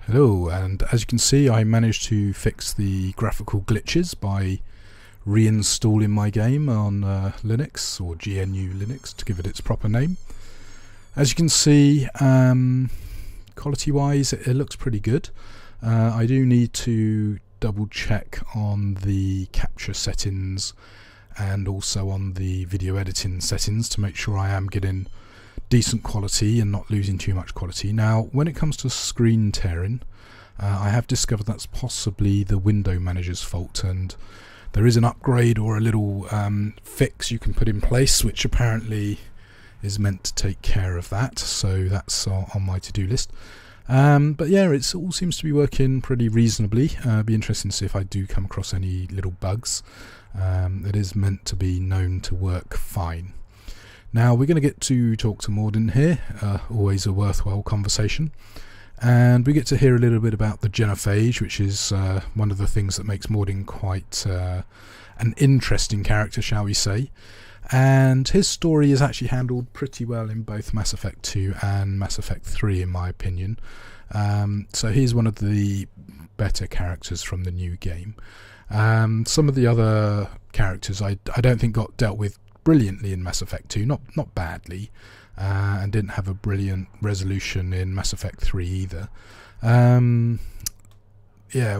Hello, and as you can see, I managed to fix the graphical glitches by reinstalling my game on Linux, or GNU Linux to give it its proper name. As you can see, quality wise it looks pretty good. I do need to double check on the capture settings and also on the video editing settings to make sure I am getting decent quality and not losing too much quality. Now, when it comes to screen tearing, I have discovered that's possibly the window manager's fault, and there is an upgrade or a little fix you can put in place which apparently is meant to take care of that, so that's on my to-do list. But yeah, it all seems to be working pretty reasonably. Be interesting to see if I do come across any little bugs. It is meant to be known to work fine. Now we're going to get to talk to Morden here, always a worthwhile conversation, and we get to hear a little bit about the genophage, which is one of the things that makes Morden quite an interesting character, shall we say. And his story is actually handled pretty well in both Mass Effect 2 and Mass Effect 3 in my opinion. So he's one of the better characters from the new game. Some of the other characters I don't think got dealt with brilliantly in Mass Effect 2, not badly, and didn't have a brilliant resolution in Mass Effect 3 either. Yeah,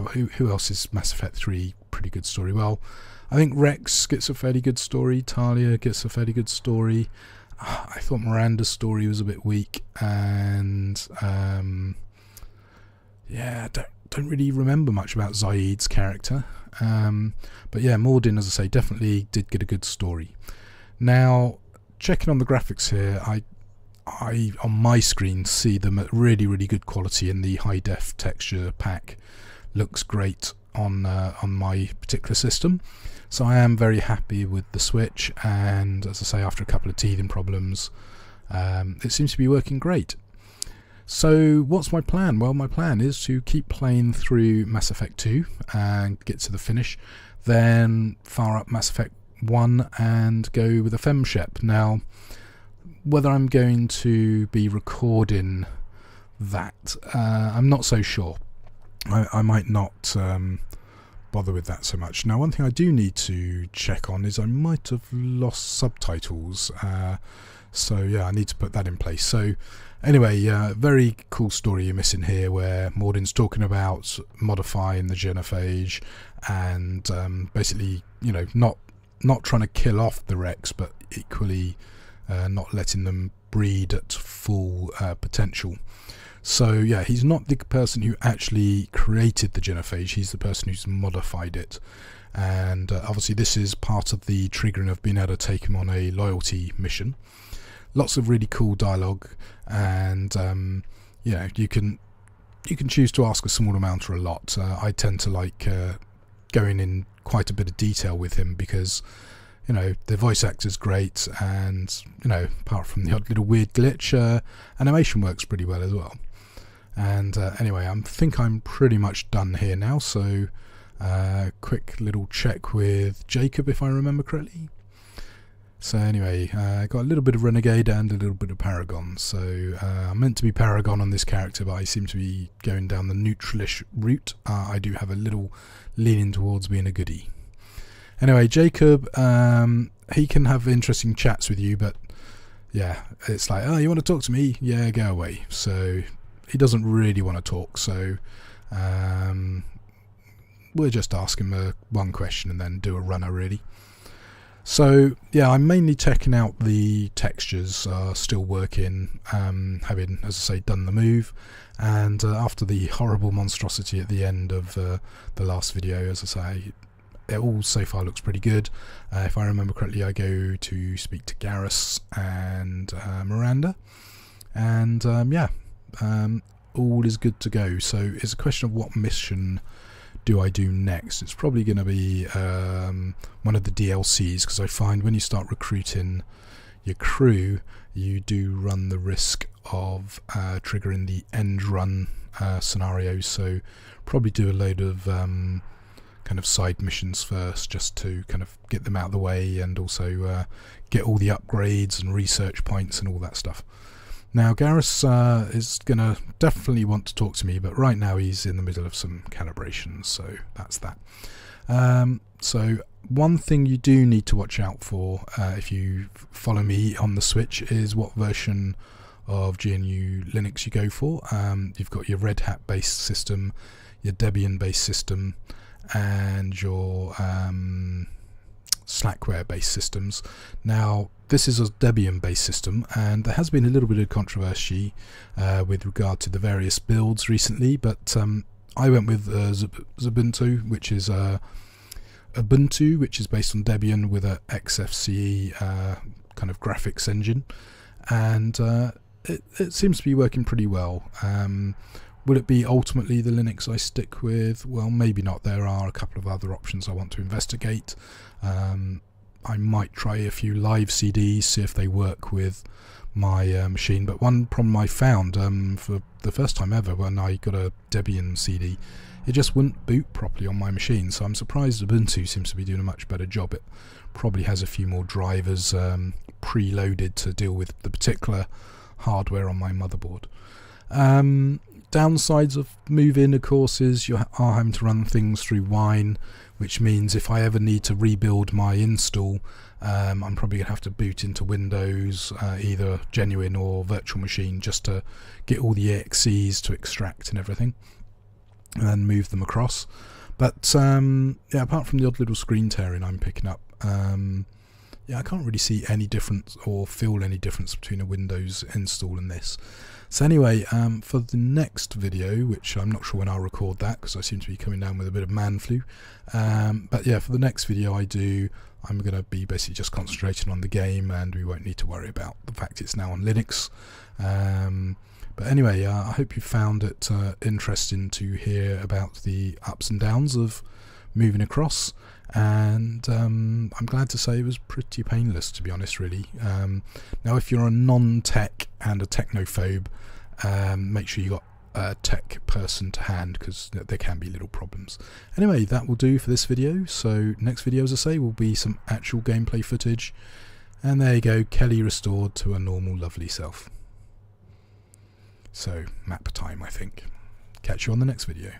who else is Mass Effect 3 pretty good story? Well, I think Rex gets a fairly good story, Talia gets a fairly good story. I thought Miranda's story was a bit weak, and yeah, don't really remember much about Zaid's character. But yeah, Morden, as I say, definitely did get a good story. Now, checking on the graphics here, I on my screen see them at really good quality, and the high def texture pack looks great on my particular system. So I am very happy with the switch, and as I say, after a couple of teething problems, it seems to be working great. So what's my plan? Well, my plan is to keep playing through Mass Effect 2 and get to the finish, then fire up Mass Effect 1 and go with a FemShep. Now, whether I'm going to be recording that, I'm not so sure. I might not bother with that so much. Now, one thing I do need to check on is I might have lost subtitles, so yeah, I need to put that in place. So anyway, very cool story you're missing here, where Morden's talking about modifying the genophage and basically, you know, not trying to kill off the Rex, but equally not letting them breed at full potential. So yeah, he's not the person who actually created the genophage, he's the person who's modified it. And obviously this is part of the triggering of being able to take him on a loyalty mission. Lots of really cool dialogue, and you know, you can choose to ask a small amount or a lot. I tend to like going in quite a bit of detail with him because, you know, the voice actor's great, and, you know, apart from the odd little weird glitch, animation works pretty well as well. And anyway, I think I'm pretty much done here now, so quick little check with Jacob if I remember correctly. So anyway, I got a little bit of Renegade and a little bit of Paragon. So I'm meant to be Paragon on this character, but I seem to be going down the neutralish route. I do have a little leaning towards being a goodie. Anyway, Jacob, he can have interesting chats with you, but yeah, it's like, oh, you want to talk to me? Yeah, go away. So he doesn't really want to talk, so we'll just ask him one question and then do a runner, really. So yeah, I'm mainly checking out the textures, still working, having, as I say, done the move, and after the horrible monstrosity at the end of the last video, as I say, it all so far looks pretty good. If I remember correctly, I go to speak to Garrus and Miranda, and yeah, all is good to go. So it's a question of what mission do I do next. It's probably going to be one of the DLCs, because I find when you start recruiting your crew, you do run the risk of triggering the end run scenarios. So probably do a load of kind of side missions first, just to kind of get them out of the way, and also get all the upgrades and research points and all that stuff. Now Gareth is going to definitely want to talk to me, but right now he's in the middle of some calibrations, so that's that. So one thing you do need to watch out for if you follow me on the Switch is what version of GNU Linux you go for. You've got your Red Hat based system, your Debian based system, and your Slackware based systems. Now this is a Debian based system, and there has been a little bit of controversy with regard to the various builds recently, but I went with Ubuntu, which is Ubuntu, which is based on Debian with a XFCE kind of graphics engine, and it seems to be working pretty well. Will it be ultimately the Linux I stick with? Well, maybe not. There are a couple of other options I want to investigate. I might try a few live CDs, see if they work with my machine. But one problem I found for the first time ever when I got a Debian CD, it just wouldn't boot properly on my machine. So I'm surprised Ubuntu seems to be doing a much better job. It probably has a few more drivers preloaded to deal with the particular hardware on my motherboard. Downsides of moving, of course, is you are having to run things through Wine, which means if I ever need to rebuild my install, I'm probably going to have to boot into Windows, either genuine or virtual machine, just to get all the exes to extract and everything, and then move them across. But yeah, apart from the odd little screen tearing I'm picking up, yeah, I can't really see any difference or feel any difference between a Windows install and this. So anyway, for the next video, which I'm not sure when I'll record that because I seem to be coming down with a bit of man flu, but yeah, for the next video I'm going to be basically just concentrating on the game, and we won't need to worry about the fact it's now on Linux. But anyway, I hope you found it interesting to hear about the ups and downs of moving across, and I'm glad to say it was pretty painless, to be honest, really. Now if you're a non-tech and a technophobe, make sure you got a tech person to hand, because there can be little problems. Anyway, that will do for this video. So next video, as I say, will be some actual gameplay footage, and there you go, Kelly restored to a normal lovely self. So map time, I think. Catch you on the next video.